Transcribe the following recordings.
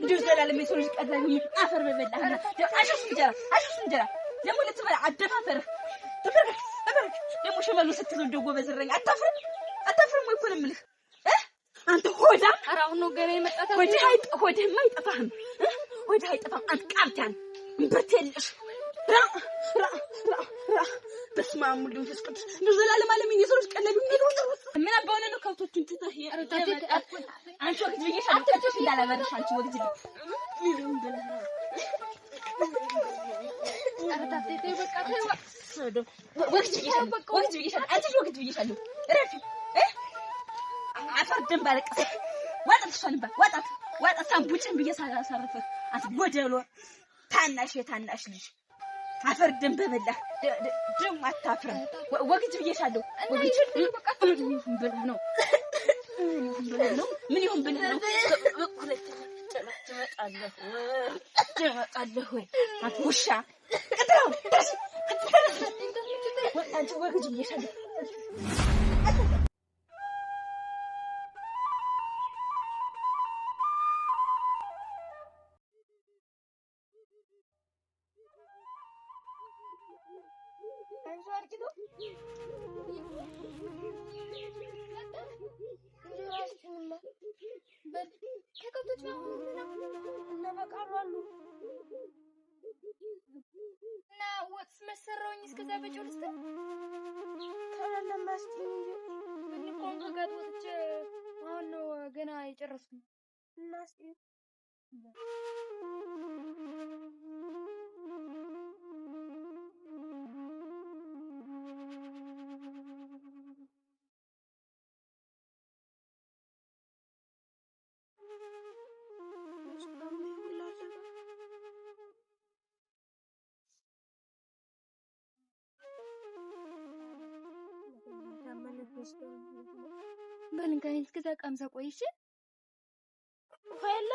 እንደው ዘላለም የሰው ልጅ ቀላል አፈር በበላህና አሽሽ እንጀራ ደግሞ ልትበላ አደፋፈርህ ተበረክ ደግሞ ሸመሉ ስትለው እንደው ጎበዝረኝ አታፍርም ወይ እኮ ነው የምልህ አንተ ሆዳ ኧረ አሁን ነው ገና የመጣታ ሆድህማ አይጠፋህም ሆድህ አይጠፋም አንተ ቃብታን እምብርት የለሽ በስመ አብ ወወልድ ወመንፈስ ቅዱስ እንደው ዘላለም ዓለምን የሰው ልጅ ቀላል ምን አባውነ ነው ከብቶቹን ትተህ አንቺ ወግጅ ብዬሻለሁ ተጨሽ እንዳላበረሽ አንቺ ወግጅ ምን ብለህ ነው አታቴቴ በቃ ተይው ወግጅ ብዬሻለሁ አንቺ ወግጅ ብዬሻለሁ ረፊ አፈር ደም ባለቀሰ ዋጣት ሸንባ ዋጣት ሳምቡጭን ብዬ ሳላሳረፈ አትጎደሎ ታናሽ ልጅ አፈር ደም በበላ ደም አታፍርም ወግጅ ብዬሻለሁ ወግጅ በቃ ብለህ ነው ምን ይሁን ብለህ ነው ትመጣለህ ወይ አትውሻ ቅጥራው አንቺ ወግጅ ብዬሻለሁ መሰራውኝ እስከዛ በጨውልስተ ተለለማስቲ ምን ኮንጋጋት ወጥቼ አሁን ነው ገና የጨረስኩኝ እናስቲ በልንጋይ እስከዛ ቀምሳ ቆይሽ ሆያለ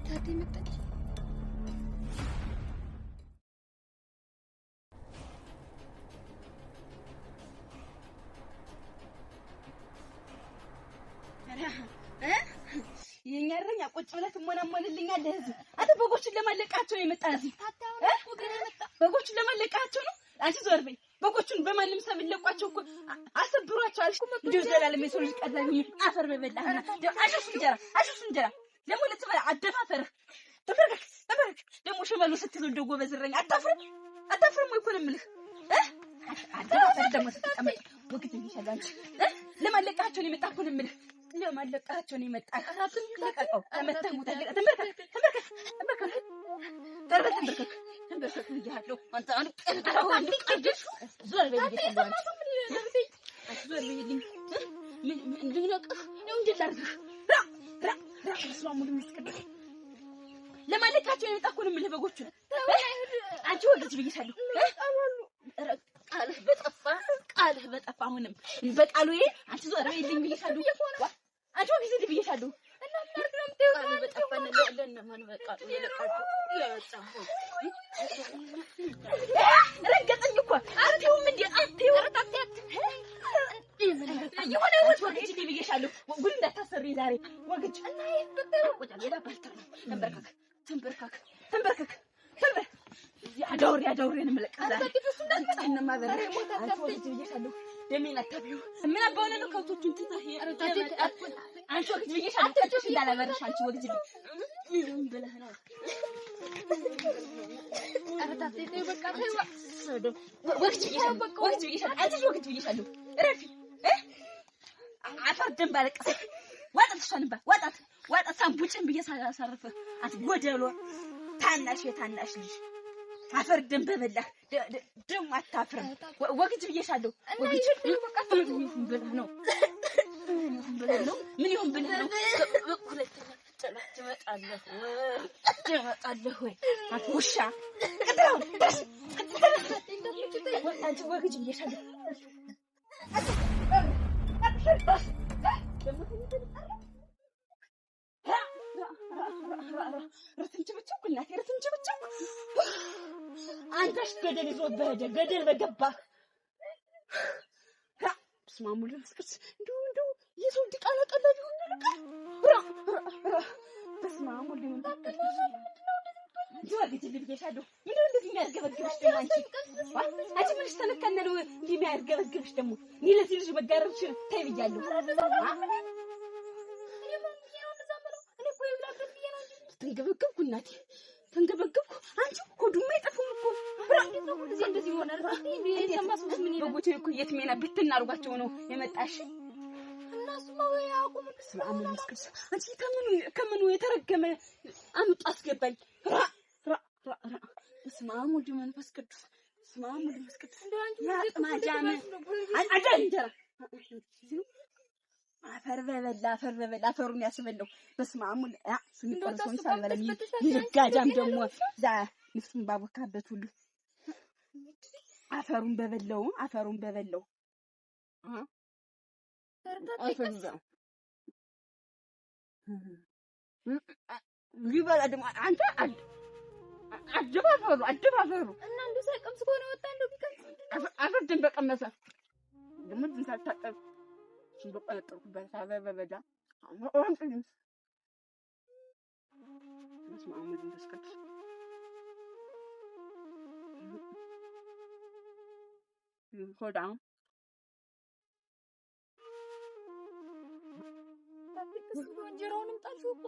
ታዲ መጣች የኛረኛ ቁጭ ብለህ ትሞናሞንልኛለህ እዚህ አንተ በጎቹን ለማለቃቸው ነው የመጣህ እዚህ በጎቹን ለማለቃቸው ነው አንቺ ዞር በይ በጎቹን በማንም ሰው ለቋቸው እኮ አሰብሯቸው አልሽ እንደው ዘላለም የሰው ልጅ ቀላል አፈር በበላህና አሽሽ እንጀራ ደግሞ ልትበላ አደፋፈርህ ተበረክ ደግሞ ሸመሉ ስትለው እንደው ጎበዝረኝ አታፍርም ወይ እኮ ነው የምልህ አደፋፈር ደግሞ ስትቀመጥ ወግድ ይሻላል አንቺ ለማለቃቸው ነው የመጣህ እኮ ነው የምልህ ለማለቃቸው ነው የመጣህ አራቱን ተቀቀው ተመተህ ሙታለህ ተንበርከክ ይያለው አንተ አንድ ቀድሽ ዞር በይልኝ ምን እንድነቅህ ነው እንድላርግህ ስለሙሉ ምስከደ ለማለቃቸው ነው የመጣህ እኮ ነው የምልህ በጎቹ አንቺ ወግጅ ብዬሻለሁ ቃልህ በጠፋ አሁንም በቃሉ አንቺ ዞር በይልኝ ብዬሻለሁ አንቺ ወግጅ ብዬሻለሁ እና ምን አድርግ ነው የምትይው ቃልህ በጠፋ ለማን በቃሉ የለቃችሁ ያጻፉ ረገጠኝ እኮ አርቲውም እንዴ አርቲው ረጣጣት የሆነ ወግጅ ብዬሻለሁ ጉድ እንዳታሰሪ ዛሬ ወግጅ እና ይበጠቁ ሌላ ባልታ ተንበርከክ ያዳውሬን መለቀዛ አንተን ማበረ አንተ ወግጅ ብዬሻለሁ ደሜን አታቢው ምን አባውነ ነው ከብቶቹን ትተህ አንቺ ወግጅ ብዬሻለሁ ተጨሽ እንዳላበረሽ አንቺ ወግጅ ምን ብለህ ነው አረታቴ በቃ ተይው ወግጅ ብዬሻለሁ አንቺ ወግጅ ብዬሻለሁ ረፊ አፈር ደም ባለቀሰ ዋጣት ሸንባ ዋጣት ሳምቡጭን ብዬ ሳላሳረፈ አትጎደሎ ታናሽ ልጅ አፈር ደም በበላ ደም አታፍርም ወግጅ ብዬሻለሁ ወግጅ በቃ ብለህ ነው ምን ይሁን ብለህ ነው ሁለተኛ ትመጣለህ ወይ አትውሻ ቅጥራው አንቺ ወግጅ ብዬሻለሁ ረትንጭ ብቻ አንተሽ ገደል ይዞ በሄደ ገደል በገባህ ስማሙ ለምስክስ እንደው የሰው ዲቃላ ቀላል ይሁን በስማሙ ለምንታከለሽ ጆርጊት ልብየሻዶ ምን እንደዚህ የሚያርገበግብሽ ደግሞ አንቺ ምንሽ ተነካነ ነው እንዲህ የሚያርገበግብሽ ደግሞ እኔ ለዚህ ልጅ መጋረብሽ ታይ ብያለሁ ተንገበገብኩ እናቴ ተንገበገብኩ አንቺ ሆዱማ አይጠፉም እኮ እንዴት ነው እንደዚህ ይሆናል እንዴ የሰማስኩት ምን ይላል በጎቼ እኮ የትሜና ብትናርጓቸው ነው የመጣሽ እነሱ ነው ያቁም ስላም መስከስ አንቺ ከምን የተረገመ አምጣ አስገባኝ ስማሙ መንፈስ ቅዱስ ስማሙ መንፈስ ቅዱስ ማጃም አዳንጀራ አፈር በበላ አፈሩን ያስበለው በስማሙ ስንቆርሶን ሳልበለም ይጋጃም ደግሞ ዛ ንፍሱን ባቦካበት ሁሉ አፈሩን በበለው ይበላ ደግሞ አንተ አደባፈሩ እና እንደ ሳይቀምስ ከሆነ ወጣለሁ ቢቀምስ አፈርድን በቀመሰ ደግሞ እንትን ሳታጠብ በቀጠርኩበት በበዳ ወንጥኝ መስማሙ እንደስከት hold on ታጥቅስ ወንጀራውንም ጣልሽው እኮ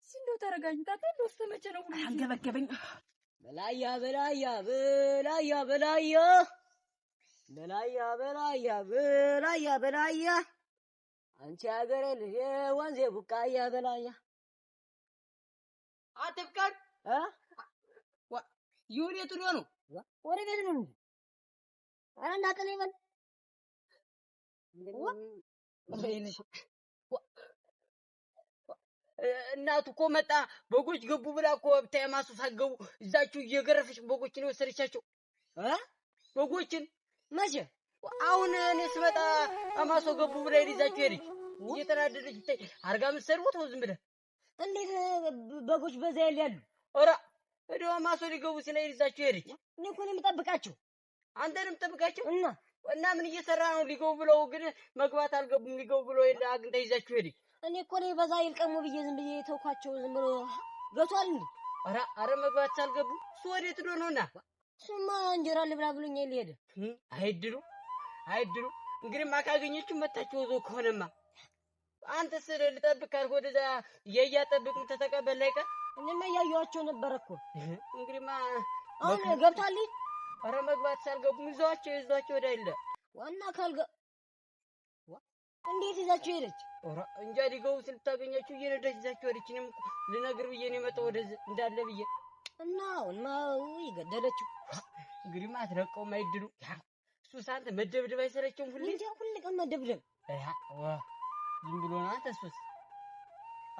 ሲንዶ ተረጋኝ ታውቃለህ ወስተመቸ ነው ሁሉ አንገበገበኝ በላያ አንቺ ሀገሬ ልጅ ወንዜ ቡቃያ በላያ አትፍቀድ ይሁን የት ነው ወሬ ቤት ነው አረ እንዳጠለ ይበል እናቱ እኮ መጣ በጎች ገቡ ብላ እኮ ብታይ ማሱ ሳገቡ እዛችሁ እየገረፈች በጎችን ወሰደቻቸው በጎችን መቼ አሁን እኔ ስመጣ አማሶ ገቡ ብላ ይዛችሁ ሄደች እየተናደደች ብታይ አርጋ ምሰርቦት ነው ዝም ብለ እንዴት በጎች በዛ ያሉ ኦራ እዲው አማሶ ሊገቡ ሲል ይዛችሁ ሄደች እኔ እኮ ነው የምጠብቃቸው አንተንም ጠብቃቸው እና ምን እየሰራ ነው ሊገቡ ብለው ግን መግባት አልገቡም ሊገቡ ብለው አግንታ ይዛችሁ ሄደች እኔ እኮ ነው በዛ ይልቀሙ ብዬ ዝም ብዬ ተውኳቸው ዝም ብሎ ገቷል እንዴ አረ መግባት ሳልገቡ እሱ ወዴት ዶ ነውና ስማ እንጀራ ልብላ ብሎኝ ይሄድ አይድሉ እንግዲህ ማካገኘችው መጣችሁ ወዞ ከሆነማ አንተ ስለ ልጠብቅ ወደዛ የያጠብቅም ተተቀበል ላይ ቀር እኔማ ያያዩአቸው ነበር እኮ እንግዲህማ አሁን ገብቷል አረ መግባት ሳልገቡ ይዟቸው ወደ አይደለ ዋና ካልገ እንዴት ይዛችሁ ሄደች ኦራ እንጃ ሊገቡ ስልታገኛችሁ እየነዳች ይዛችሁ ሄደች እኔም ልነግር ብዬ ነው የመጣው ወደዚህ እንዳለ ብዬ እና ይገደለችው እንግዲህ ማትረቀው ማይድሉ እሱ ሳንተ መደብደብ አይሰለችም ሁሉ ቀን መደብደብ ዝም ብሎ ነው አንተስ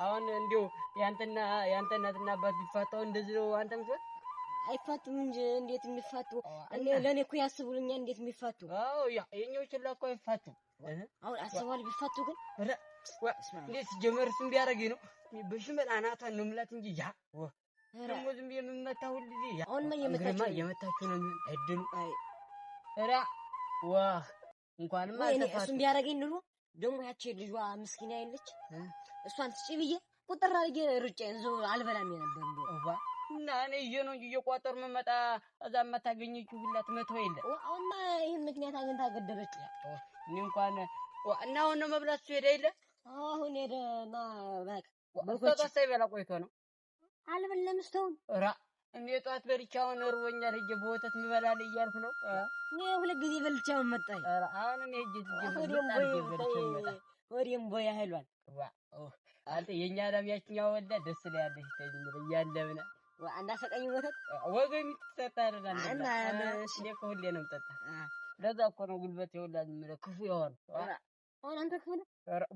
አሁን እንዴው ያንተና እናትና አባት ቢፋታው እንደዚህ ነው አንተም ሰው አይፋቱም እንጂ እንዴት የሚፋቱ እኔ ለኔ እኮ ያስቡልኛል እንዴት የሚፋቱ አዎ የኛው ችላ እኮ አይፋቱ አሁን አስባል ቢፋቱ ግን እንዴት ጀመርስ ቢያረገኝ ነው በሽመል አናቷን ነው ምላት እንጂ ደግሞ ዝም የምመታ ሁሉ ጊዜ አሁን የመታችሁ ነው አይድሉ እራ እንኳንም አልተፋቱ እሱም ቢያረገኝ ኑሮ ደግሞ ያቺ ልጇ ምስኪና አይለች እሷን ትጪ ብዬ ቁጥር አድርጌ ሩጬን ዞ አልበላም ነበር እንደው እና እኔ ነው እየቋጠር መመጣ እዛ ማታገኘችው ሁላ ትመተው የለ አሁንማ ይሄን ምክንያት አግንታ ገደለች እኔ እንኳን እና አሁን ነው መብላት ሄደ አይደለ አሁን ሄደማ በቆጣ ሳይበላ ቆይቶ ነው አልበለም እስካሁን ራ እኔ ጧት በልቻውን እርቦኛል ሄጄ በወተት ምበላል እያልኩ ነው እኔ ሁለት ጊዜ በልቻውን መጣኝ አሁን እኔ ሄጄ ወዲም ቦይ ያህሏል አንተ የኛ ዳሚያችኛው ወዳ ደስ ይላልሽ ተጅምር እያለብና አንዳሰቀኝ ወተት ወገን ተጣጣረና እና እኔ እኮ ሁሌ ነው የምጠጣ ለዛ እኮ ነው ጉልበት ይወላል ምለ ክፉ ይሆን አሁን አንተ ክፉ ነው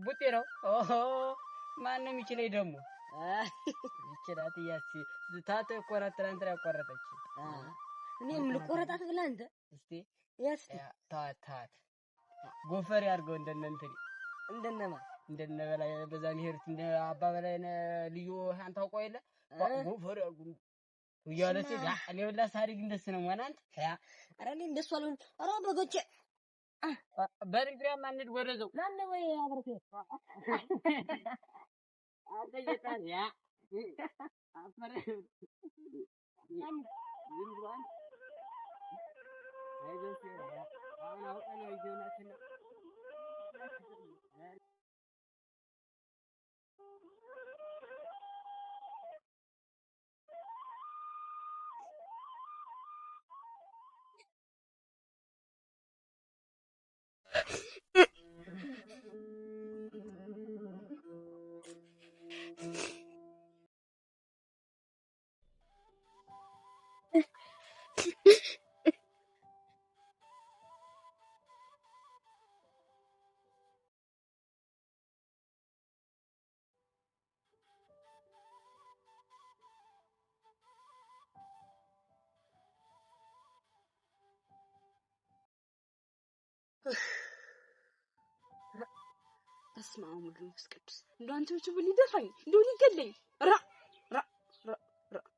ቡጤ ነው ማንም ይችላል ደግሞ ይችላል ያቺ ታተ ቆራጥራን ቆረጠች እኔም ልቆረጣት ብላ አንተ እስቲ ያስ ታት ጎፈር ያርገው እንደነንተሪ እንደነማ እንደነ በላይ በዛ ሄርት እንደ አባ በላይ ልዩ አንተ አውቀው የለ ጎፈር ያልኩ ወያለች ጋ እኔ ብላ ሳሪግ እንደስ ነው ማናንት ያ አረ እኔ እንደሱ አልሆን አረ በጎቼ በርግሪያ ማንድ ወረዘው ማን ወይ አብረከ አደየታን ያ አፈረ ዝምብራን አይዞሽ አሁን አውቀን ነው ይጆናትና በስመ አብ ወወልድ ወመንፈስ ቅዱስ እንደው አንቺ ብቻ ሊደፋኝ እንደው ሊገለኝ ራ ራ ራ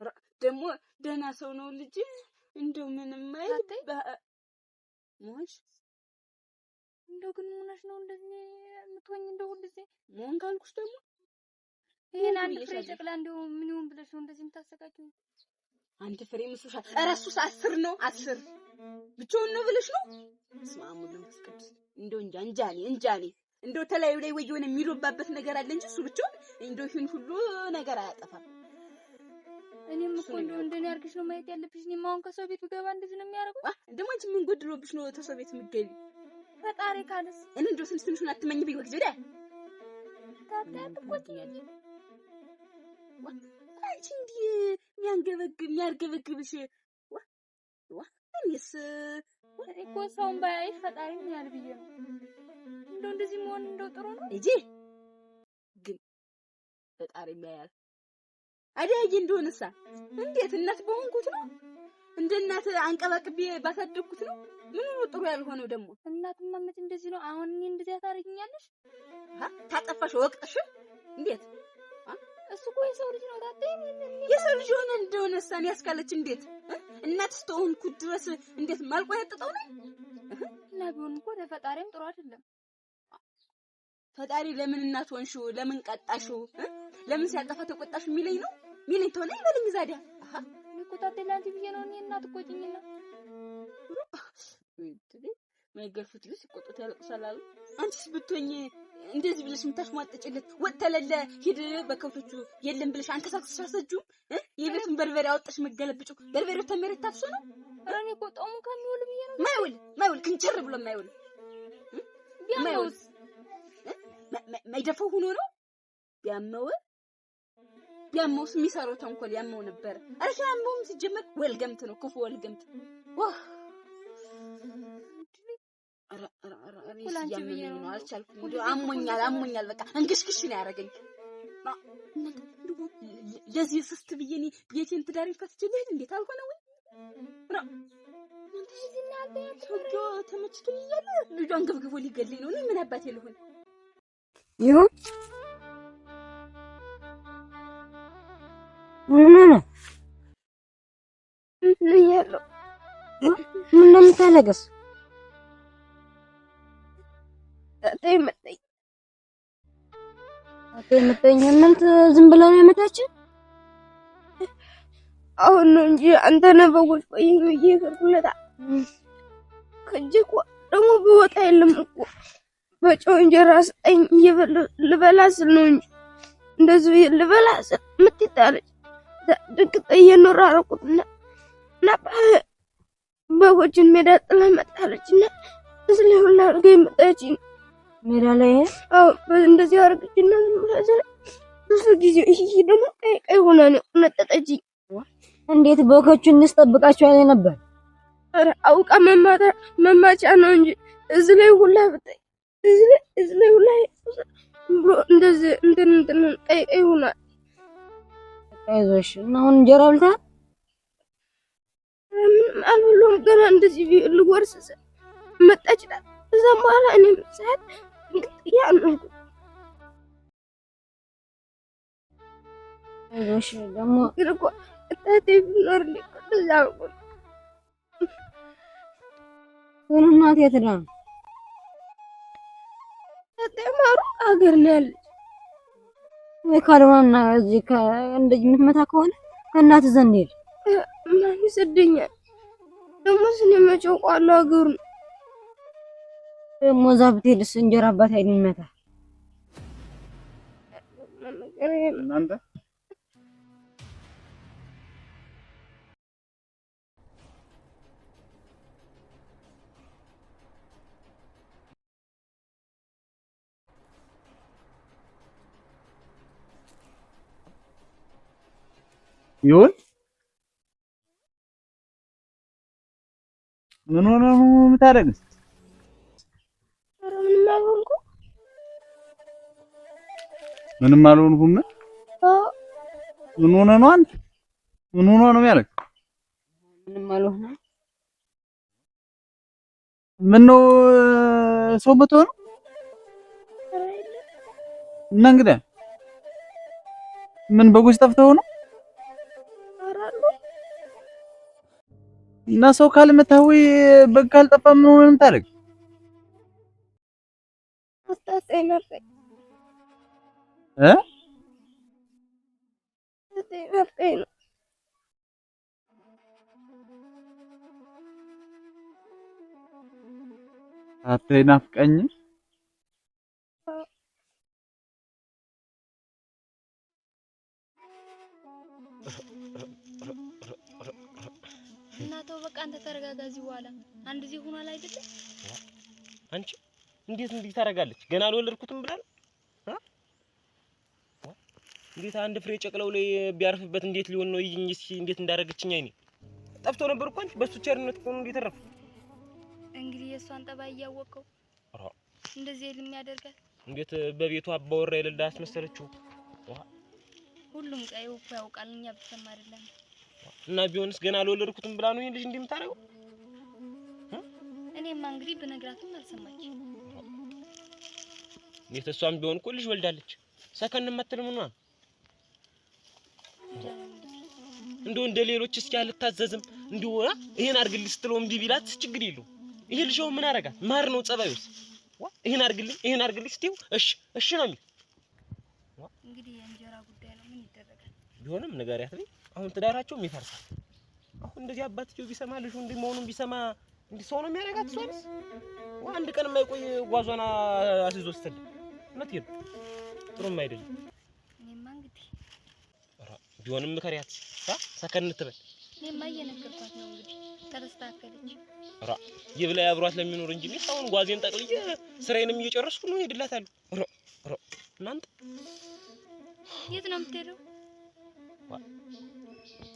ራ ደግሞ ደህና ሰው ነው ልጅ እንደው ምንም አይል ሞሽ እንደው ግን ሆነሽ ነው እንደዚህ የምትሆኝ? እንደው እንደዚህ ሞን ካልኩሽ ደግሞ ይሄን አንድ ፍሬ ጨቅላ እንደው ምን ይሁን ብለሽ ነው እንደዚህ የምታሰቃቂው? አንድ ፍሬ መስሎሻል? ኧረ እሱስ 10 ነው 10 ብቻውን ነው ብለሽ ነው? በስመ አብ ወወልድ ወመንፈስ ቅዱስ እንደው እንጃኔ እንደው ተላዩ ላይ ወይ የሆነ የሚሮባበት ነገር አለ እንጂ እሱ ብቻውን እንደው ይሁን ሁሉ ነገር አያጠፋም። እኔም እኮ እንደው እንደኔ አድርግሽ ነው ማየት ያለብሽ። እኔም አሁን ከሰው ቤት ብገባ እንደዚህ ነው የሚያደርገው? ደግሞ አንቺ ምን ጎድሎብሽ ነው ከሰው ቤት የምትገቢ? ፈጣሪ ካለስ እኔ እንደው ትንሽ አትመኝ ቢወቅ ጀዳ ታጣጥ ቆጥኛለሽ። አንቺ እንዴ የሚያርገበግብሽ እኔስ እኮ ሰውን ባያይሽ ፈጣሪ ምን ያህል ብዬ ነው እንደው እንደዚህ መሆን እንደው ጥሩ ነው እጂ ግን ፈጣሪ ያያል አዳይ እንደሆነሳ እንዴት እናት በሆንኩት ነው እንደ እናት አንቀባቅቤ ባሳደግኩት ነው ምን ነው ጥሩ ያልሆነው ደግሞ እናትማ መች እንደዚህ ነው አሁን እኔ እንደዚህ ታረጋኛለሽ ታጠፋሽ ወቅሽ እንዴት እሱ ቆይ የሰው ልጅ ነው ታጣይ የሰው ልጅ ሆነ እንደሆነሳ ያስካለች እንዴት እናት ስተሆንኩ ድረስ እንዴት ማልቆ ያጠጣው ነው እና ቢሆን እኮ ለፈጣሪም ጥሩ አይደለም ፈጣሪ ለምን እናት ሆንሽው ለምን ቀጣሽው ለምን ሲያጠፋ ተቆጣሽ ሚለኝ ነው ሚለኝ ተሆነ ይበልኝ ዛዲያ ልቆጣጠላንቺ ብዬ ነው እኔ እናት ቆጭኝና ማይገርፉት ልጅ ቆጥቶ ያለቅሳል አሉ አንቺስ ብትሆኚ እንደዚህ ብለሽ ምታሽሟጥጭለት ወተለለ ሂድ በከብቶቹ የለም ብለሽ አንከሳክስሽ አሰጁም የቤቱን በርበሬ አወጣሽ መገለብጩ በርበሬው ተመረታ ታፍሶ ነው አረኔ ቆጣሙ ከሚውል ብዬ ነው ማይውል ክንቸር ብሎ ማይውል ማይደፈው ሆኖ ነው ቢያመውስ የሚሰራው ተንኮል ያመው ነበር አረሻ ያመውም ሲጀመር ወልገምት ነው ክፉ ወልገምት ዋህ ሁላንቺ ብዬ ነው አልቻልኩም እንደው አሞኛል በቃ እንግሽግሽ ነው ያረጋኝ ለዚህ ስስት ብዬኔ ቤቴን ትዳሬን ፈትችልህ እንዴት አልሆነ ወይ እንደዚህ እናንተ ያጥቶ ተመችቶኝ እያለ ልጇን ገብግቦ ሊገለኝ ነው እኔ ምን አባቴ ልሆን ይሁን ምን ያለው ምን እንደምታለቅስ አትመጣኝ እናንተ ዝም ብለው ነው ያመጣችሁ አሁን ነው እንጂ አንተ ነህ በጎች ቆይ ይከርኩለታ ከጅቆ ደግሞ ቢወጣ የለም እኮ በጨው እንጀራ ስጠኝ ልበላ ስል ነው እንጂ እንደዚህ ልበላ ስል ምትጣለች ድንቅጥ እየኖራረቁትና በጎችን ሜዳ ጥላ መጣለችና እዚህ ላይ ሁላ አድርገኝ መጣች ሜዳ ላይ አዎ እንደዚህ አድርገችና ዝም ብዙ ጊዜ ይሄ ደግሞ ቀይ ሆና ነው ነጠጠችኝ እንዴት በጎቹን እንስጠብቃቸው ያለ ነበር ኧረ አውቃ መማቻ ነው እንጂ እዚህ ላይ ሁላ ብታይ እዚህ ላይ ሁላ ብሎ እንደዚህ እንትን ቀይ ሆና አይዞሽ እና አሁን እንጀራ ብልታ ምንም አልበላሁም ገና እንደዚህ ልጎርስ መጣች እዛም በኋላ እኔም ሰዓት ያንኩ እሺ ደግሞ ግርቆ እቴ ቢኖር እንደዛ ነው። እናቴ የት ነው? እቴ ማሩ ሀገር ነው ያለች። ወይ ካልሆነና እዚህ እንደዚህ የምትመታ ከሆነ ከእናት ዘንድ ሄድ። ማን ይሰደኛል ደግሞ ስንመጨው ቋላ ሀገሩ ደግሞ እዛ ብትሄድስ እንጀራ አባት አይደል ይመታ እናንተ ይሁን ምን ሆነ ነው የምታደርግ? ኧረ ምንም አልሆንኩም። ምንም አልሆንኩም። ምን ሆነ ነው አንተ? ምን ሆነ ነው ያለክ? ምንም አልሆነም። ምን ነው ሰው መቶ ነው? እና እንግዲህ ምን በጎች ጠፍተው ነው? እና ሰው ካልመታህ ወይ በግ ካልጠፋ ምን ሆነ ነው የምታደርግ? አስታሰኝ ነበር ነው አትናፍቀኝም? እናተው በቃ አንተ ተረጋጋ። እዚህ በኋላ አንድ ዚህ ሆኗል አይደል? አንቺ እንዴት እንዲህ ታረጋለች? ገና አልወለድኩትም ብላል። እንዴት አንድ ፍሬ ጨቅለው ላይ ቢያርፍበት እንዴት ሊሆን ነው? ይኝ እስኪ እንዴት እንዳረገችኝ አይኔ ጠፍቶ ነበር እኮ አንቺ በሱ ቸርነት እኮ ነው እንዴት ተረፈ። እንግዲህ የሷን ጠባይ እያወቀው እንደዚህ የሚያደርጋት እንዴት በቤቷ አባወራ የሌላ አስመሰለችው። ሁሉም ቀይው እኮ ያውቃል፣ እኛ ብቻም አይደለም። እና ቢሆንስ ገና አልወለድኩትም ብላ ነው ይሄን ልጅ እንዲህ የምታረገው? እኔማ እንግዲህ ብነግራትም አልሰማች። እሷም ቢሆን እኮ ልጅ ወልዳለች። ሰከን የማትል ምን ነው እንደው እንደ ሌሎች እስኪ አልታዘዝም እንደው ይሄን አርግልኝ ስትለው እምቢ ቢላት ችግር የለው። ይሄ ልጅ ምን አረጋት? ማር ነው ጸባዩስ። ይሄን አርግልኝ ስትይው እሺ ነው የሚል። እንግዲህ የእንጀራ ጉዳይ ነው፣ ምን ይደረጋል። ቢሆንም ንገሪያት ላይ አሁን ትዳራቸውም ይፈርሳል። አሁን እንደዚህ አባትየው ቢሰማ ልጁ እንዲህ መሆኑን ቢሰማ እንዲህ ሰው ነው የሚያደርጋት። እሷንስ አንድ ቀን የማይቆይ ጓዟን አስይዞ ስትል እውነቴን ነው፣ ጥሩም አይደለም። እኔማ እንግዲህ ቢሆንም ምከሪያት ሰከን ትበል። እኔማ እየነገርኳት ነው እንግዲህ ተስተካከለች። ይብላ አብሯት ለሚኖር እንጂ አሁን ጓዜን ጠቅልዬ ስራዬንም እየጨረስኩ ነው እሄድላታለሁ። እናንተ የት ነው የምትሄደው?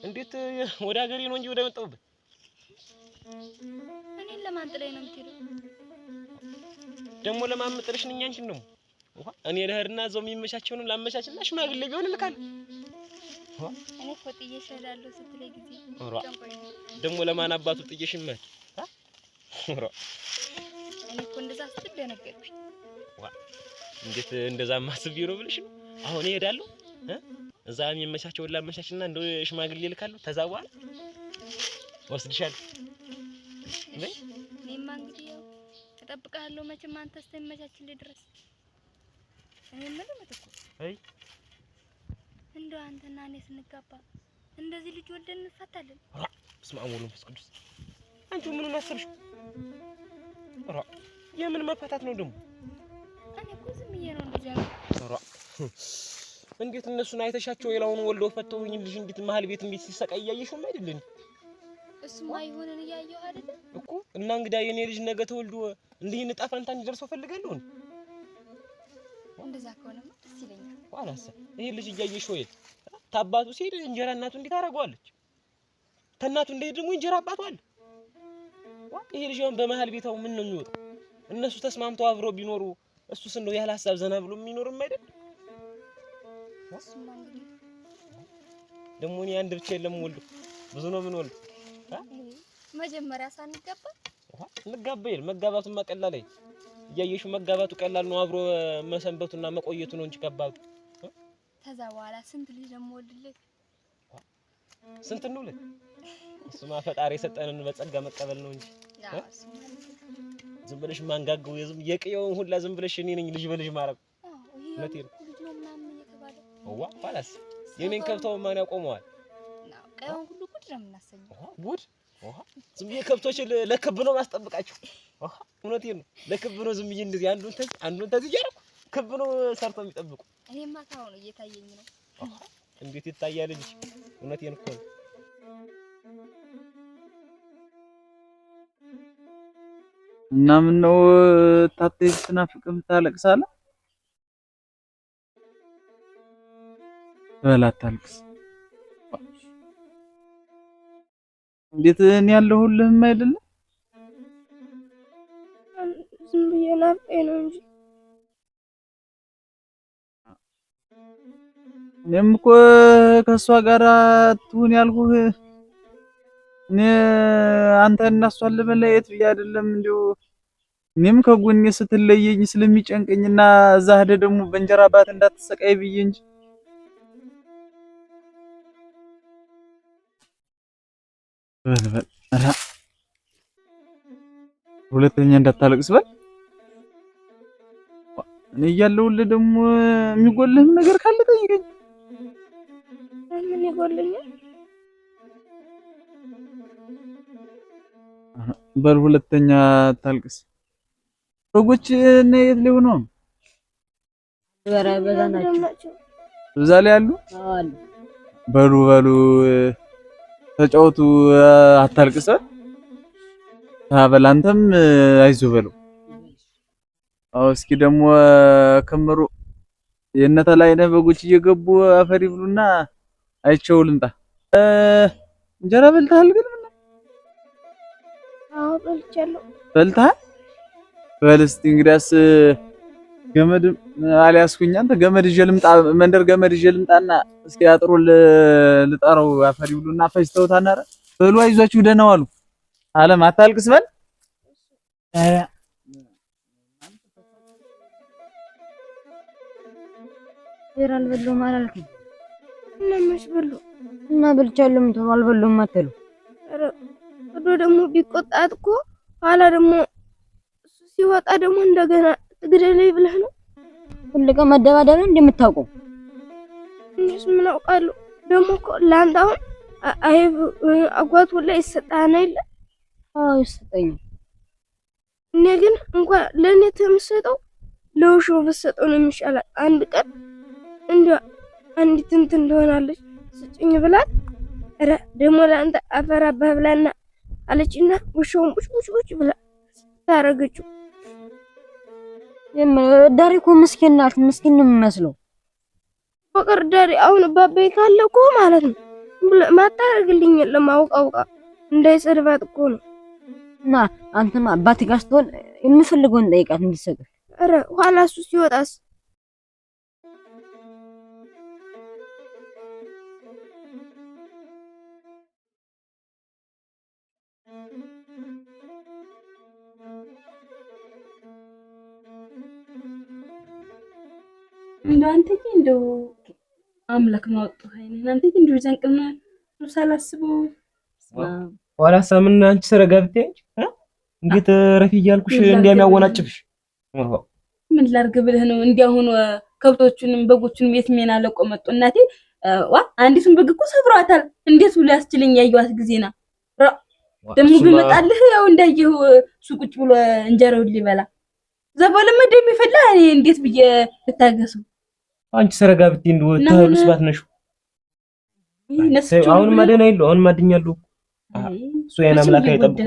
እንዴት ወደ ሀገሬ ነው እንጂ ወደ መጣሁበት። እኔን ለማን ጥለኝ ነው የምትሄደው? ደግሞ ለማን ጥለሽ ነኝ? አንቺን ደግሞ እኔ ልሄድና እዛው የሚመቻቸውንም ላመቻችና ሽማግሌ ቢሆን እልካለሁ። እኔ እኮ ጥዬሽ እሄዳለሁ ስትለኝ ጊዜ ደግሞ ለማን አባቱ ጥዬሽ መሄድ? እኔ እኮ እንደዛ ስትል ደነገጥኩኝ። እንዴት እንደዛ ማስብ ነው ብለሽ ነው? አሁን እሄዳለሁ እዛ የሚመቻቸውን ላመቻችና እንደው ሽማግሌ እልካለሁ። ተዛ በኋላ ወስድሻለሁ። እኔማ እንግዲህ ያው እጠብቅሃለሁ መቼም አንተ እስከሚመቻችልህ ድረስ። እኔ ምንም እኮ እንደው አንተና እኔ ስንጋባ እንደዚህ ልጅ ወልደን እንፋታለን? በስመ አብ ወወልድ ወመንፈስ ቅዱስ። አንቺ ምኑን አሰብሽ? የምን መፋታት ነው ደግሞ? እኔ እኮ ዝም ብዬሽ ነው እንደዚህ ያለው። እንዴት እነሱን አይተሻቸው የላውን ወልደው ፈተውኝ ልጅ እንዴት መሀል ቤት እንዴት ሲሰቃይ እያየሽው አይደል እንዴ? እሱማ ይሆንን እያየሁ አይደል እኮ። እና እንግዲህ የኔ ልጅ ነገ ተወልዶ እንዲህ እንጣ ፈንታ እንዲደርሰው ፈልጋለሁ። እንደዛ ከሆነማ ደስ ይለኛል። ዋላስ ይሄ ልጅ እያየሽው ይል ታባቱ ሲሄድ እንጀራ እናቱ እንዴት አደርገዋለች? ተናቱ እንዴት ደግሞ እንጀራ አባቱ አለ። ይሄ ልጅ አሁን በመሀል ቤታው ምን ነው የሚወጣው? እነሱ ተስማምተው አብረው ቢኖሩ እሱስ እንደው ያለ ሐሳብ ዘና ብሎ የሚኖርም አይደል? እሱማ እንግዲህ ደግሞ እኔ አንድ ብቻ የለም ወልዱ ብዙ ነው ምን ወልዱ መጀመሪያ ሳንጋባ እንጋባ ይል መጋባቱማ ቀላል አይ እያየሽው መጋባቱ ቀላል ነው። አብሮ መሰንበቱና መቆየቱ ነው እንጂ ከባዱ ከዛ በኋላ ስንት ልጅ ደግሞ ወልድልህ ስንት ነው ልጅ እሱማ ፈጣሪ የሰጠንን በጸጋ መቀበል ነው እንጂ ዝም ብለሽ ማንጋገው የቅየውን ሁላ ዝም ብለሽ እኔ ነኝ ልጅ በልጅ ማረግ ነቴ ነው ዋ ኋላስ የኔን ከብተው ማን ያቆመዋል ቀየውን ሁሉ ጉድ ነው የምናሰኘው ጉድ ዝም ብዬ ከብቶች ለክብ ነው ማስጠብቃቸው እውነቴን ነው ለክብ ነው ዝም ብዬ እንደዚህ አንዱን ተዚህ እያደረኩ ክብ ነው ሰርተው የሚጠብቁ እኔማ ታው ነው እየታየኝ ነው እንዴት ይታያል ልጅ እውነቴን እኮ ነው እና ምን ነው ታተይ ትናፍቅም ታለቅሳለህ በላታልቅስ እንዴት እኔ ያለሁልህም አይደለም ዝም ብዬ ናፍቄ ነው እንጂ እኔም እኮ ከሷ ጋር ትሁን ያልኩህ እኔ አንተ እና እሷን ለመለየት ብዬ አይደለም እንዲሁ እኔም ከጎኔ ስትለየኝ ስለሚጨንቀኝና እዛ ሄደ ደግሞ በእንጀራ ባት እንዳትሰቃይ ብዬ እንጂ በል ሁለተኛ እንዳታለቅስ በል እኔ እያለሁልህ ደግሞ የሚጎልህም ነገር ካለ ጠይቀኝ ምን ይጎልኛል በል ሁለተኛ ታልቅስ በጎች እና የት ላይ ሆነው በዛናቸው እዛ ላይ አሉ አሉ በሉ ተጫወቱ አታልቅስ ታበል አንተም አይዞህ በለው እስኪ ደግሞ ከመሩ የነተ ላይ ነህ በጎች እየገቡ አፈሪ ብሉና አይቼው ልምጣ እንጀራ በልተሃል ግን አዎ በልቻለሁ በልተሃል በል እስቲ እንግዲያስ ገመድ አልያዝኩኝ አንተ ገመድ ይዤ ልምጣ መንደር ገመድ ይዤ ልምጣና እስኪ አጥሩን ልጠረው አፈሪ ብሉና ፈጅተውታና በሉ አይዟችሁ ደህና ዋሉ አለም አታልቅስ በል ይራል በለው ማላልከኝ እና መች በሉ እና በልቻለሁ ምንተው አልበለውም አትሉ ወዶ ደግሞ ቢቆጣት እኮ ኋላ ደግሞ እሱ ሲወጣ ደግሞ እንደገና ትግደለኝ ብለህ ነው ሁልቀ መደባደብ ነው እንደምታውቀው እኔስ ምን አውቃለሁ ደግሞ እኮ ላንተ አሁን አጓቱ ላይ ይሰጣና አይደል አዎ ይሰጠኛል እኔ ግን እንኳን ለኔ ተምሰጠው ለውሾ በሰጠው ነው የሚሻለው አንድ ቀን እንዴ አንዲት እንትን እንደሆናለች ስጭኝ ብላት አረ ደሞ ላንተ አፈራ በብላና አለችና ውሾውን ቡጭ ብላ ታረገችው ዳሪኮ ምስኪን ናት ምስኪን ነው የሚመስለው ፍቅር ዳሪ አሁን ባባይ ካለ እኮ ማለት ነው ማታረግልኝ ለማውቃውቃ እንዳይሰድባት እኮ ነው እና አንተማ አባቴ ጋር ስትሆን የምፈልገውን ጠይቃት እንድትሰጥህ አረ ኋላ እሱ ሲወጣስ እንደው አምላክ ነው ወጥቶ አይኔ አንተ እንደው ዘንቅና ነው ሳላስበው ወላ ሰምን አንቺ ሰረጋብቴ እንዴት ረፊ እያልኩሽ እንዲያሚያወናጭፍሽ ምን ላርግ ብለህ ነው እንዲያሁን ከብቶቹንም በጎቹንም የት ሜና ለቆ መጡ እናቴ አንዲቱን በግ እኮ ሰብሯታል እንዴት ብሎ ያስችልኝ ያየዋት ጊዜና ደሙ ቢመጣልህ ያው እንዳየው ሱቁጭ ብሎ እንጀራው ሊበላ ዘባለም ደም ይፈላ እኔ እንዴት ብዬ ልታገሰው አንቺ ሰረጋብቴ እንደው ተልስባት ነሽ አሁን ማደና ይለው አሁን ማድኛለሁ እሱ የና አምላክ አይጠብቁ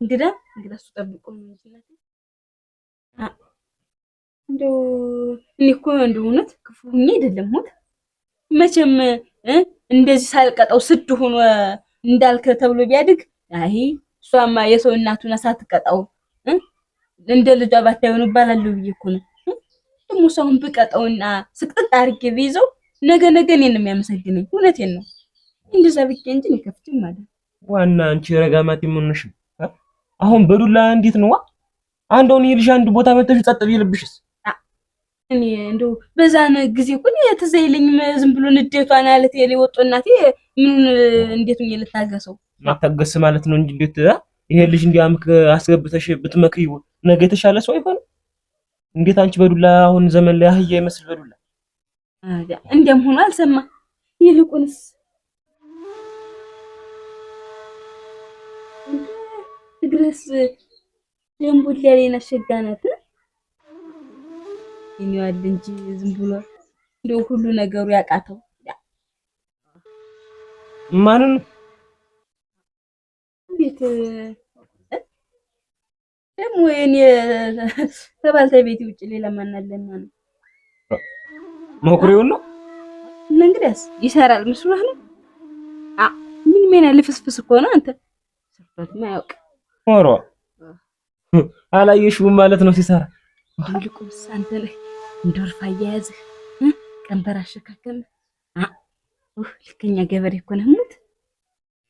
እንግዳ እሱ ጠብቆ ነው እንጂ እንደው እኔ እኮ እንደው እውነት ክፉ ሁኜ አይደለም ሞት መቼም እንደዚህ ሳልቀጣው ስድ ሆኖ እንዳልከ ተብሎ ቢያድግ አይ እሷማ የሰው እናቱን ሳትቀጣው እንደ ልጇ ባታየው ባላሉ ብዬ እኮ ነው ደግሞ ሰውን ብቀጣውና ስቅጥጥ አድርጌ ቢይዘው ነገ እኔን ነው የሚያመሰግነኝ እውነቴን ነው እንደዛ ብቻ እንጂ ከፍትም ማለት ዋና አንቺ ረጋማት የምንሽ አሁን በዱላ እንዴት ነው አንዶን ይልሽ አንድ ቦታ መተሽ ጸጥ ቢልብሽስ እኔ እንደው በዛን ጊዜ እኮ ትዝ አይለኝም። ዝም ብሎ ንዴቷን አለት የሊወጡ እናቴ ምን እንዴት ነው ልታገሰው? ማታገስ ማለት ነው እንጂ እንዴት ይሄ ልጅ እንዲያምክ አስገብተሽ ብትመክሪው ነገ የተሻለ ሰው አይሆንም? እንዴት አንቺ በዱላ አሁን ዘመን ላይ አህያ ይመስል በዱላ እንደም ሆኖ አልሰማ። ይልቁንስ ድረስ ጀምቡል ላይ ነሸጋናት ይኛል እንጂ ዝም ብሎ እንደው ሁሉ ነገሩ ያቃተው ማንን እንዴት ደግሞ የኔ ተባልተ ቤት ውጭ ሌላ ማን አለና ነው መኩሪው ነው እንግዲያስ ይሰራል መስሎህ ነው? ምን ምን ልፍስፍስ እኮ ነው አንተ ሰርቶት ማያውቅ ሆሮ አላየሽውም ማለት ነው ሲሰራ ይልቁንስ አንተ ላይ እንደርፋ ያያዝህ ቀንበር አሸካከም ልከኛ ገበሬ እኮ ነህ። ሙት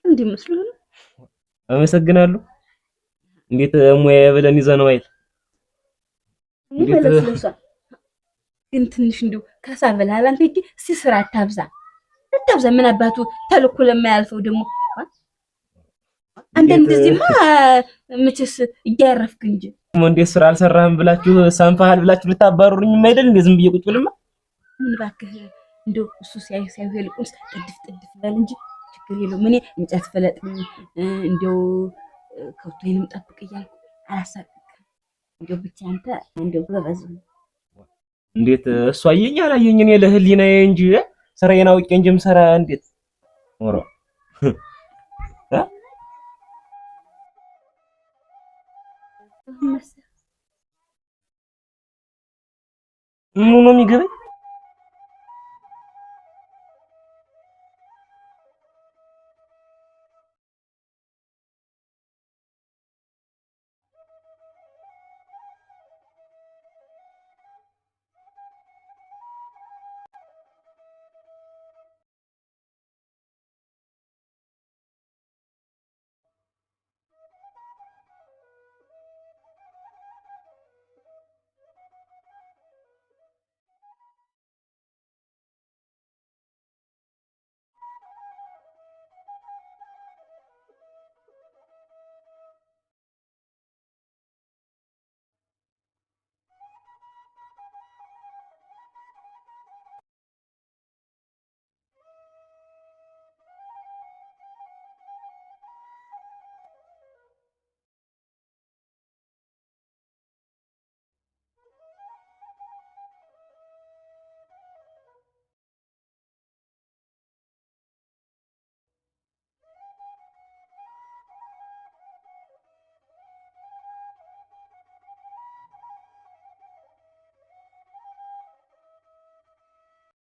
እንዴ መስሎህ ነው? አመሰግናለሁ። እንዴት ሙያ ብለን ይዘነው አይደል? እንዴት ግን ትንሽ እንደው ካሳ በላል አንተ እጂ ሲስራ አታብዛ። ምን አባቱ ተልኩ ለማያልፈው ደግሞ አንተ እንደዚህማ መቼስ እያረፍክ እንጂ እንዴት ስራ አልሰራህም ብላችሁ ሳንፋሃል ብላችሁ ልታባሩኝ አይደል? እንዴ ዝም ብዬ ቁጭ ብልማ ምን ባክህ እንደው እሱ ሲያይ ይልቁንስ ጥድፍ በል እንጂ ችግር የለውም። እኔ እንጨት ፈለጥ እንደው ከብቶይንም ጠብቅ እያልኩ አላሳቅቅም። እንደው ብቻ አንተ እንደው ጎበዝ እንዴት እሱ አየኝ አላየኝ እኔ ለህሊናዬ እንጂ ስራዬን አውቄ እንጂ ምሰራ እንዴት ኖሮ ምኑ ነው የሚገበኝ?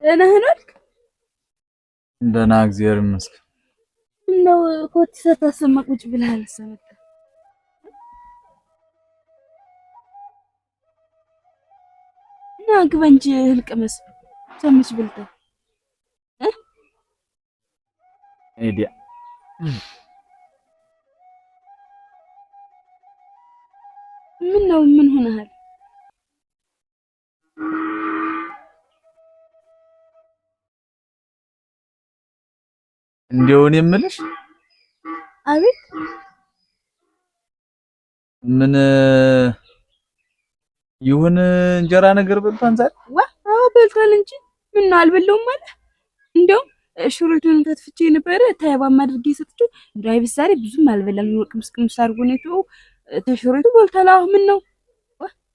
ደህና ሆኖልክ? ደህና እግዚአብሔር ይመስገን። እንደው ኮት ሰተሰማ ቁጭ ብለሃል ሰመጣ እና ግባ እንጂ ህልቅመስ ሰምች ብልተ አይዲያ ምን ሆነሃል? እንደው እኔ የምልሽ አቤት ምን ይሁን እንጀራ ነገር በልቷን ዛሬ በልቷል እንጂ ምን ነው አልበለውም ማለት እንደውም ሽሮቱን ፈትፍቼ ነበረ ታያባም አድርጌ ሰጥቼው እንደው አይብስ ዛሬ ብዙም አልበላም። ቅምስ አድርጎ ነው የተወው ተሽሮቱ በልቷል። አሁን ምን ነው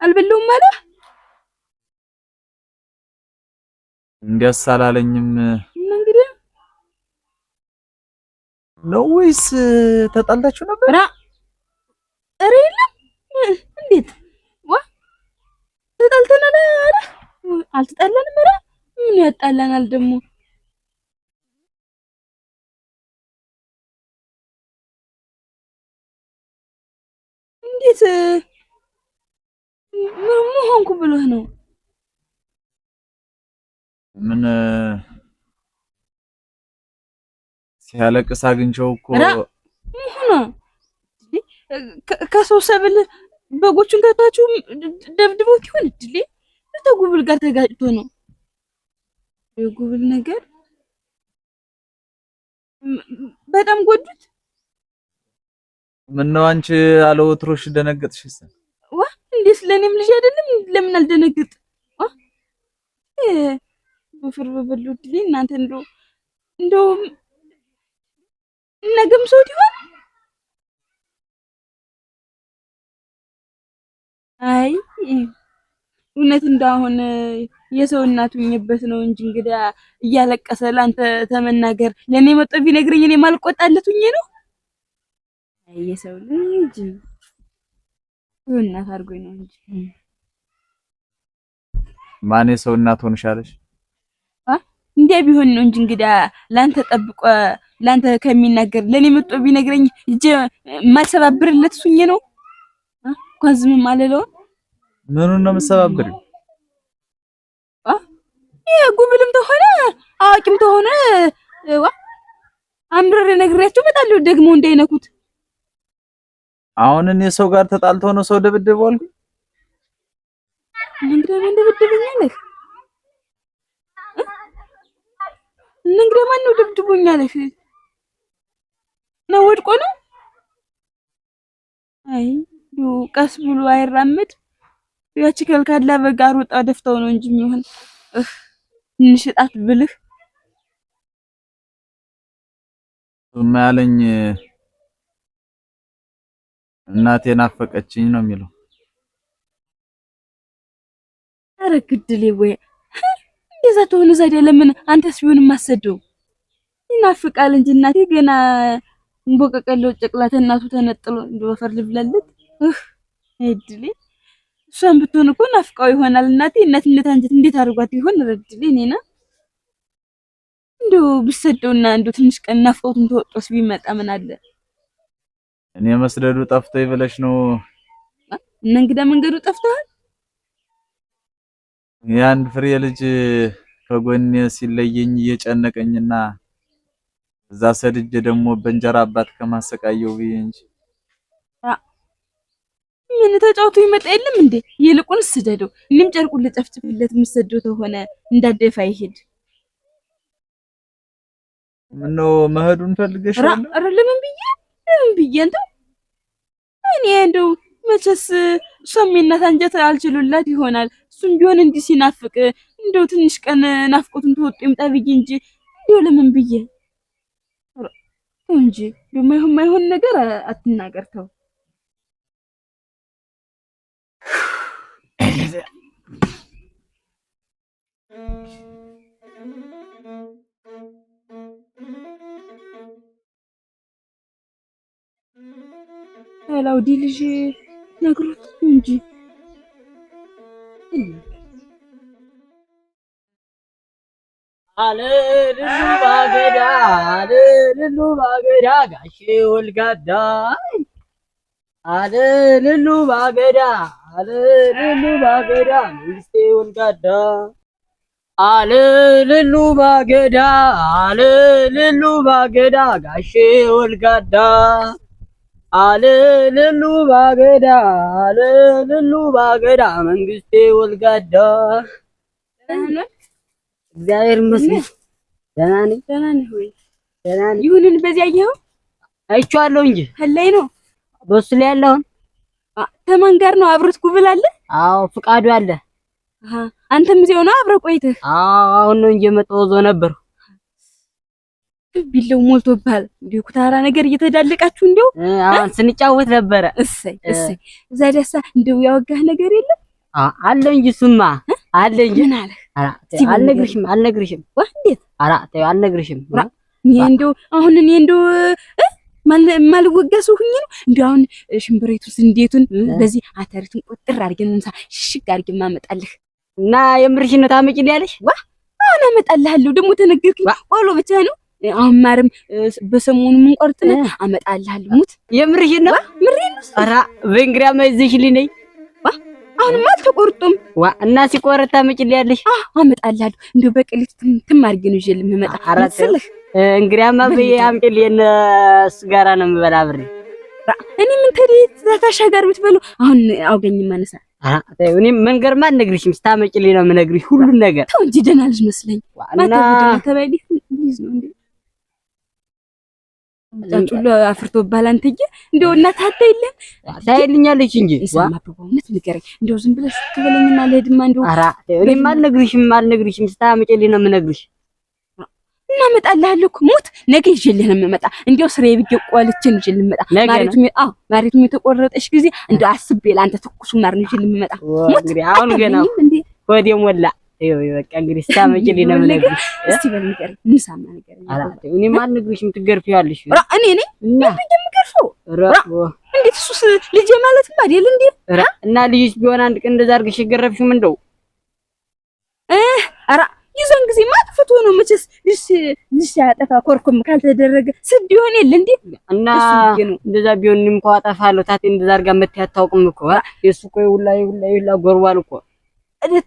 አልበለውም ማለት እንዲያስ አላለኝም እንግዲህ ነው ወይስ ተጣልታችሁ ነበር? ኧረ የለም እንዴት ተጣልተናል? አልተጣላንም። ኧረ ምን ያጣላናል ደግሞ? እንዴት ምን ሆንኩ ብሎህ ነው? ምን ሲያለቅስ አግኝቼው እኮ ሆነ ከሰው ሰብል በጎቹን ከታችሁ ደብድቦት ይሆን እድሌ ተጉብል ጋር ተጋጭቶ ነው የጉብል ነገር በጣም ጎዱት። ምነው አንቺ አለወትሮሽ ደነገጥሽስ? ዋ እንዴስ ለኔም ልጅ አይደለም ለምን አልደነግጥ? ዋ ወፍር በበሉ ድሊ እናንተ እንደው ነገም ሰው ይሆን? አይ እውነት እንዳሁን የሰው እናቱ ሆኜበት ነው እንጂ እንግዲህ እያለቀሰ ላንተ ተመናገር ለኔ መጥቶ ቢነግረኝ እኔ ማልቆጣለት ሆኜ ነው። አይ የሰው ልጅ እናት አድርጎኝ ነው እንጂ ማን የሰው እናት ሆንሻለሽ? እንዴ ቢሆን ነው እንጂ እንግዲህ ላንተ ጠብቆ ላንተ ከሚናገር ለኔ መጥቶ ቢነግረኝ እጄ ማልሰባብርለት ሱኜ ነው። እንኳን ዝም ማለለው ምኑን ነው የምሰባብሪው? ጉብልም ተሆነ አዋቂም ተሆነ ዋ አምረር ነግሬያቸው እመጣለሁ ደግሞ እንዳይነኩት። አሁን እኔ ሰው ጋር ተጣልቶ ነው ሰው ደብድበው አልኩ። እንግዲህ እንደብድብኛለህ እንግዲህ ማን ነው ደብድቦኛለህ? ነው ወድቆ ነው? አይ ቀስ ብሎ አይራመድ ያቺ ከልካላ በጋር ወጣ ደፍተው ነው እንጂ የሚሆን እንሽጣት ብልህ ማለኝ እናቴ ናፈቀችኝ ነው የሚለው። ኧረ ግድሌ ወይ እንደዛ ተሆነ ዘዴ ለምን አንተስ ቢሆን ማሰደው ይናፍቃል እንጂ እናቴ ገና እንቦቀቀለው ጨቅላት እናቱ ተነጥሎ እንደወፈር ልብላለት እድሌ እሷን ብትሆን እኮ ናፍቃው ይሆናል። እናቴ እናትነት አንጀት እንዴት አድርጓት ይሆን ረድሌ እኔና እንደው ብሰደውና እንደው ትንሽ ቀን ናፍቆቱን ተወጦስ ቢመጣ ምን አለ? እኔ መስደዱ ጠፍቶኝ ብለሽ ነው? እና እንግዲህ መንገዱ ጠፍቷል። የአንድ ፍሬ ልጅ ከጎኔ ሲለየኝ እየጨነቀኝና እዛ ሰድጄ ደግሞ በእንጀራ አባት ከማሰቃየው ብዬ እንጂ ምን ተጫውቶ ይመጣ የለም እንዴ? ይልቁንስ ስደደው። እኔም ጨርቁን ልጨፍጭፍለት የምሰደው ተሆነ እንዳደፋ ይሄድ። ምነው መሄዱን ፈልገሻል? ኧረ ለምን ብዬ እንተው እኔ እንደው መቼስ እሷም የእናት አንጀት አልችሉላት ይሆናል። እሱም ቢሆን እንዲህ ሲናፍቅ እንደው ትንሽ ቀን ናፍቆቱን ተወጡ ይምጣ ብዬ እንጂ እንደው ለምን ብዬ እንጂ የማይሆን ነገር አትናገር ተው። ላውዲ ልጅ ነግሮት እንጂ አለልሉ ባገዳ ጋሼ ወልጋዳ አለልሉ ባገዳ መንግስቴ ወልጋዳ አለልሉ ባገዳ ጋሼ ወልጋዳ አለልሉ ባገዳ መንግስቴ ወልጋዳ። እግዚአብሔር ይመስገን ደህና ነኝ ወይ? ደህና ነኝ። ይሁንን በዚያ ያየኸው አይቼዋለሁ እንጂ ህላይ ነው በሱ ላይ ያለውን ተማን ጋር ነው አብሮት ጉብል አለ? አዎ ፍቃዱ አለ። አንተም እዚያው ነው አብረህ ቆይተህ? አዎ አሁን ነው እንጂ የመጣው እዛው ነበር። ቢለው ሞልቶብሃል። እንዴ ኩታራ ነገር እየተዳለቃችሁ እንደው አሁን ስንጫወት ነበረ። እሰይ እዛ ደሳ እንደው ያወጋህ ነገር የለም? አለ እንጂ እሱማ አለ እንጂ። ምን አለ? አልነግርሽም። እንዴት? ኧረ ተይው አልነግርሽም። እኔ እንደው ማልወጋ ሰው ሁኜ ነው እንደው አሁን ሽምብሬቱን ስንዴቱን በዚህ አተሪቱን ቁጥር አድርገን እንሳ ሽግ አድርገን ማመጣልህ እና የምርሽን ነው ታመጪልኛለሽ? አሁን አመጣልሃለሁ። ደግሞ ተነገርኩኝ ቆሎ ብቻ ነው። አሁን ማርም በሰሞኑ ምን ቆርጥነ አመጣልሃለሁ። ሙት የምርሽን ነው? ምሬን ነው። ኧረ በእንግዲያ መይዝሽልኝ ነኝ። አሁንማ አልተቆርጡም። እና ሲቆረጥ ታመጪልኛለሽ? አመጣልሃለሁ። እንደው በቅሊት ትማርገ ነው ይዤ ልመጣ አራስልህ። እንግዲያማ በይ አምጪልኝ። እነሱ ጋራ ነው የምበላ ብሬ። እኔ ምን ተዴት ታሻጋር ብትበሉ አሁን አውገኝ ማነሳ እኔም መንገርማ አልነግርሽም ስታመጪልኝ ነው የምነግርሽ ሁሉን ነገር። ተው እንጂ ደህና ልጅ መስለኝ እና ተባይልኝ ልጅ ነው እንዴ ጫጩሎ አፍርቶ ባላንተዬ እንደው እናት አታይልም ታይልኛለች እንጂ እውነት ንገረኝ እንደው ዝም ብለሽ ትበለኝና ልሄድማ እንደው እኔም አልነግርሽም ስታመጪልኝ ነው የምነግርሽ። እናመጣልሃለሁ እኮ ሙት ነገ ይዤልህ ነው የምመጣ። እንደው ስራዬ ብዬ ቆልቼን ይዤልህ የምመጣ ማሪቱም የተቆረጠሽ ጊዜ እንደው አስቤ ለአንተ ትኩሱ ማር ነው ይዤልህ የምመጣ። እንግዲህ አሁን ገና ወዴ ሞላ በቃ እንግዲህ ስታመጪልኝ ነው የምነግርሽ። እስቲ በል ንገረኝ እንሳማ ንገረኝ። እኔም አልነግርሽም ትገርፊያለሽ እኔ ነኝ እና የምገርፈው እንዴት እሱስ ልጄ ማለትም አይደል እንዴ እና ልጅሽ ቢሆን አንድ ቀን እንደዛ አድርገሽ የገረፍሽው ምንድነው ይዞን ጊዜ ማጥፍቶ ነው መቼስ ልጅ ያጠፋ ኮርኩም ካልተደረገ ስድ ይሆን የለ እንዴ እና እንደዛ ቢሆን እኔም እኮ አጠፋለሁ ታቴ እንደዛ አድርጋ መት ያታውቅም እኮ የሱ እኮ ሁላ ጎርዋል እኮ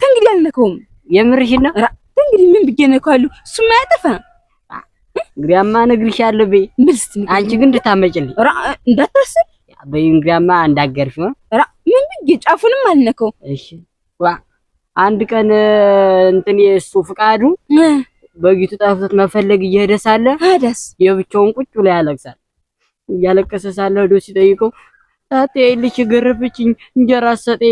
ተንግዲህ አልነከውም የምርሽን ነው ተንግዲህ ምን ብዬ ነካለሁ እሱማ ያጠፋ እንግዲያማ እነግርሻለሁ በይ አንቺ ግን እንድታመጪልኝ እንዳታስብ በይ እንግዲያማ እንዳገርሽ ነው ምን ብዬ ጫፉንም አልነከው እሺ አንድ ቀን እንትን የሱ ፍቃዱ በጊቱ ጣፍቶት መፈለግ እየሄደ ሳለ አዳስ የብቻውን ቁጭ ብሎ ያለቅሳል። እያለቀሰ ሳለ ሄዶ ሲጠይቀው ታቴ ልጅ ገረፈችኝ እንጀራ ሰጤ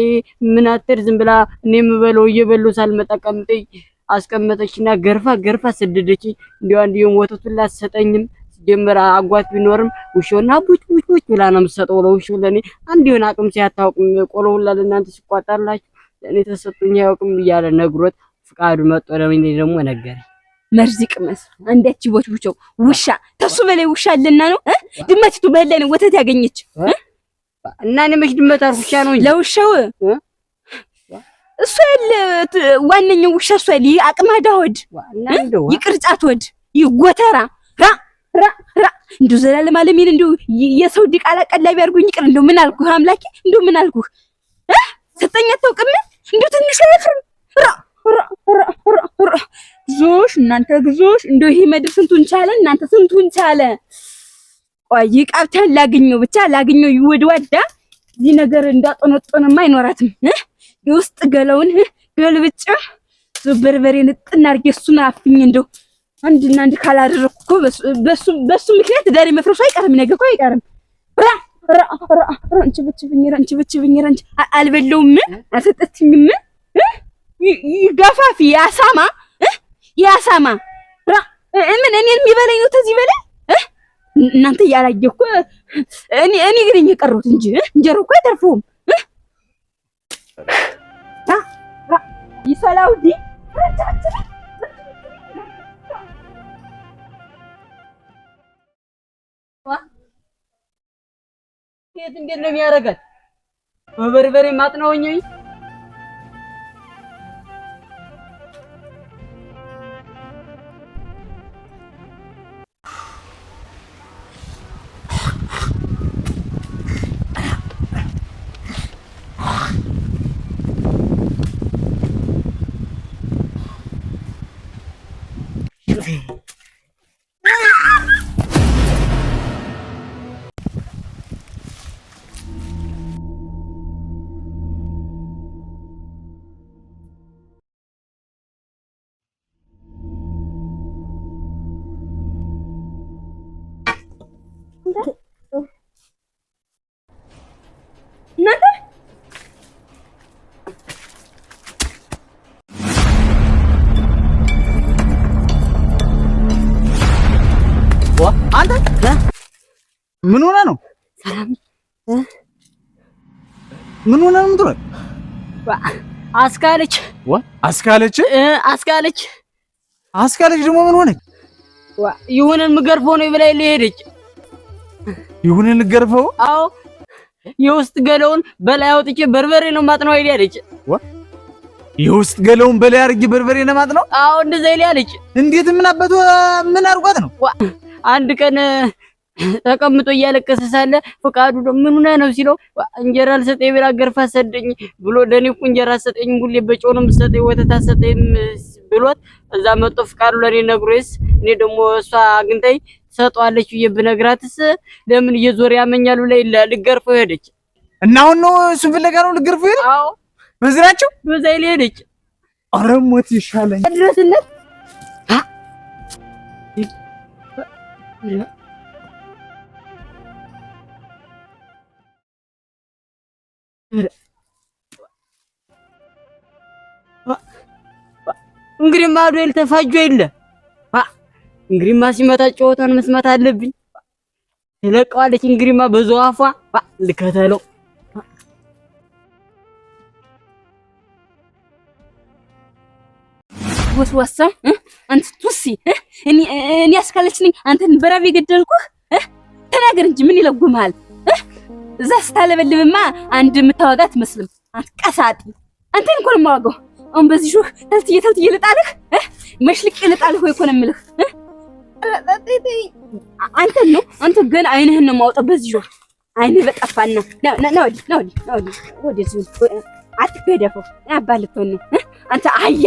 ምን አትር ዝም ብላ እኔ የምበለው እየበሉ ሳልመጣ ቀምጠኝ አስቀመጠችና ገርፋ ሰደደች። እንዲያው ወተቱን ላሰጠኝም ጀመራ አጓት ቢኖርም ውሾና ቡጭ ብላ ነው የምትሰጠው ለውሾ ለኔ አንድ ይሆን አቅም ሲያታውቅም ቆሎው ለእናንተ ሲቋጣላችሁ እኔ ተሰጥቶኝ ያውቅም እያለ ነግሮት ፍቃዱ መጥቶ ለምን ደግሞ ነገረ መርዚ ቅመስ አንዳች ቦጭቡጨው ውሻ ተሱ በላይ ውሻ አለና ነው ድመቲቱ በላይ ነው ወተት ያገኘች እና እኔ መች ድመት አርኩሻ ነው እንጂ ለውሻው እሱ ያለ ዋነኛው ውሻ እሱ ያለ አቅማዳ ሆድ ይቅርጫት ሆድ ይጎተራ ራ እንደው ዘላለም አለሚን እንደው የሰው ዲቃላ ቀላቢ አድርጎኝ ይቅር እንደው ምን አልኩህ አምላኬ እንደው ምን አልኩህ ሰጠኝ አታውቅም እንደው ትንሽ አይፍርም ግዞሽ እናንተ ግዞሽ እንደው ይሄ ምድር ስንቱን ቻለ እናንተ ስንቱን ቻለ ቆይ ቃብታን ላግኘው ብቻ ላግኘው ይወድዋዳ እዚህ ነገር እንዳጠነጠነማ አይኖራትም የውስጥ ገለውን ገልብጭ በርበሬ ንጥና አርጌ እሱን አፍኝ እንደው አንድና አንድ ካላደረኩ በሱ ምክንያት ዳሪ መፍረሱ አይቀርም ነገ እኮ አይቀርም ራንቺ ብቻብኝ አልበለውም አልሰጠችኝም ይጋፋፊ ያሳማ ምን እኔን የሚበላኝ ነው ተዚህ በላይ እናንተ ያላየ እኮ እኔ ግን የቀረሁት እንጂ እንጀራው እኮ አይተርፈውም ይሰላውዲ የት እንዴት ነው የሚያረጋት በበርበሬ ማጥናውኝ ምን ሆነ ነው? ሰላም ምን ሆነ ነው የምትለው? አስካለች ደግሞ ምን ሆነች? ይሁንን ምገርፈው ነው ይብላይ ለሄደች ይሁንን ልገርፈው? አዎ የውስጥ ገለውን በላይ አውጥቼ በርበሬ ነው ማጥናው አይደለች? የውስጥ ገለውን በላይ አርጌ በርበሬ ነው ማጥናው? አዎ እንደዛ ይላልች። እንዴት ምን አባቱ ምን አርጓት ነው? አንድ ቀን ተቀምጦ እያለቀሰ ሳለ ፍቃዱ ምን ሆነ ነው ሲለው እንጀራ አልሰጠኝ ብላ ገርፋ ሰደኝ ብሎ ለኔ እኮ እንጀራ ሰጠኝ ሁሌ በጨው ነው የምትሰጠኝ ወተት አሰጠኝ ብሎት እዛ መጥቶ ፍቃዱ ለኔ ነግሮይስ እኔ ደግሞ እሷ አግኝተኝ ሰጧለች ብዬ ብነግራትስ ለምን እየዞር ያመኛሉ ላይ ልገርፈው ሄደች እና አሁን ነው እሱ ፍለጋ ነው ልገርፈው ሄደ? አዎ በዚህ ናቸው። በዛ ይሄደች ኧረ ሞት ይሻለኝ ድረስነት እንግዲህ ማዶ ተፋጆ የለ እንግዲህማ ሲመታ ጨዋታውን መስማት አለብኝ። ትለቀዋለች እንግዲህማ በዛው አፏ ልከተለው። ወስወሳ አንተ ቱሲ እኔ አስካለችኝ አንተን በራብ የገደልኩህ ተናገር እንጂ ምን ይለጉምሃል? እዛ ስታለበልብማ አንድ የምታወጋት መስልም አንተ ቀሳጢ አንተን እኮ ነው የማወጋው። አሁን በዚህ ሹህ ተልትዬ ልጣልህ መሽልቅ ልጣልህ ወይ እኮ ነው የምልህ። አንተ ገና አይንህን ነው የማውጣው በዚህ ሹህ አይንህ በጠፋና ወዲህ አትገደፈው ያባልከው ነው አንተ አህያ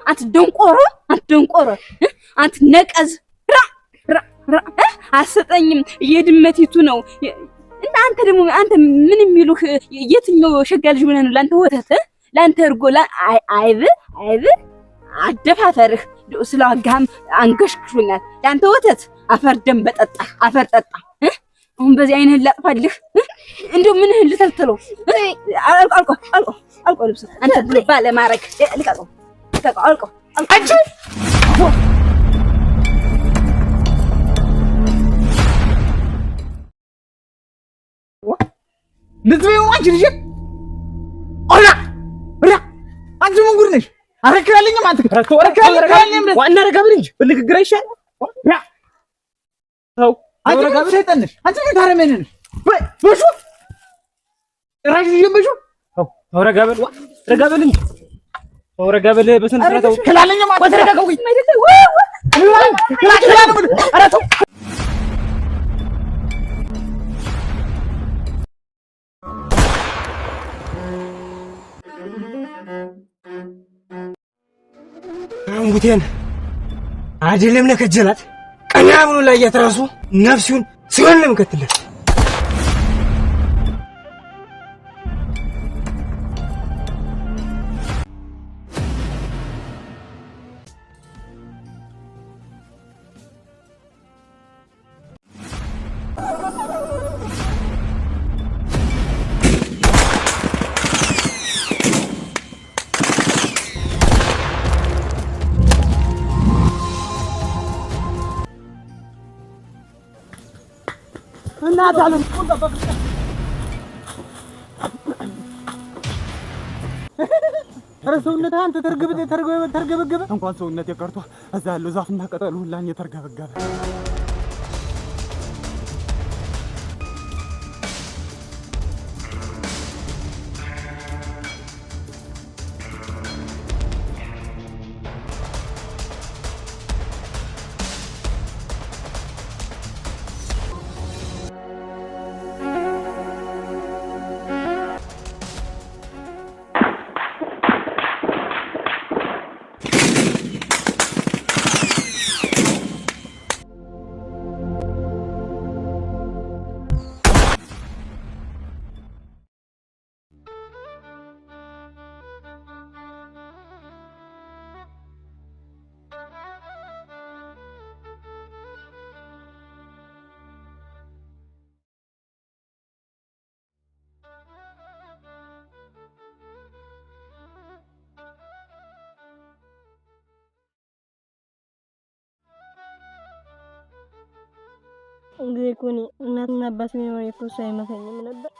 አንተ ደንቆሮ አንተ ነቀዝ አሰጠኝም የድመቲቱ ነው እና አንተ ደግሞ አንተ ምን የሚሉህ የትኛው ሸጋ ልጅ ሆነህ ነው ላንተ ወተት ላንተ እርጎ አይብ አደፋፈርህ ስለዋጋህም አንገሽክሾኛል ላንተ ወተት አፈር ደም በጠጣ አፈር ጠጣ አሁን በዚህ አይንህን ላጥፋልህ እንደው ምንህን ልተልተለው አልቆ ልብስ አንተ ብሎ ባለ ማረግ ልቀቀው አልቆ አንቺ ልትበይው አንቺ ልጅ ኦላ አንቺ ምን ጉድ ነሽ? አረከራልኝም አንተ አረከራልኝም ዋና ረጋብን እንጂ በንግግር አይሻል ተው አንቺ ሰይጣን ነሽ አንቺ ምን ታረመኝ ነሽ በሹ ራሽ ይጀምሹ ተው ረጋበል እንጂ ተው ረጋበል በስነ ስርዓት ተው ከላለኝም አንተ ተረጋጋው ኧረ ተው አንጉቴን አይደለም ለከጀላት ቀና ብሎ ላይ ያተራሱ ነፍሱን ሲሆን ለምከትለት እናታለም ሰውነትህ አንተ ተርገበገበ እንኳን ሰውነት የቀርቶ እዛ ያለው ዛፍና ቅጠሉ ሁላ ተርገበገበ። እንግዲህ እኮ እኔ እናትና አባት ቢኖረኝ እኮ እሱ አይመታኝም ነበር።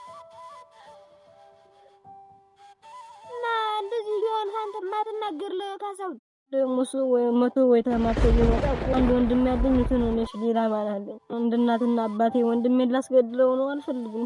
እና እንደዚህ ቢሆን አንተ ማትናገር ለካሳው ደግሞ እሱ ወይ መቶ ወይ ተማርቶ ሊመጣ አንድ ወንድም ያለኝ እሱ ነው። እኔ ሌላ ማን አለኝ? እንደ እናትና አባቴ ወንድሜን ላስገድለው ነው አልፈልግም።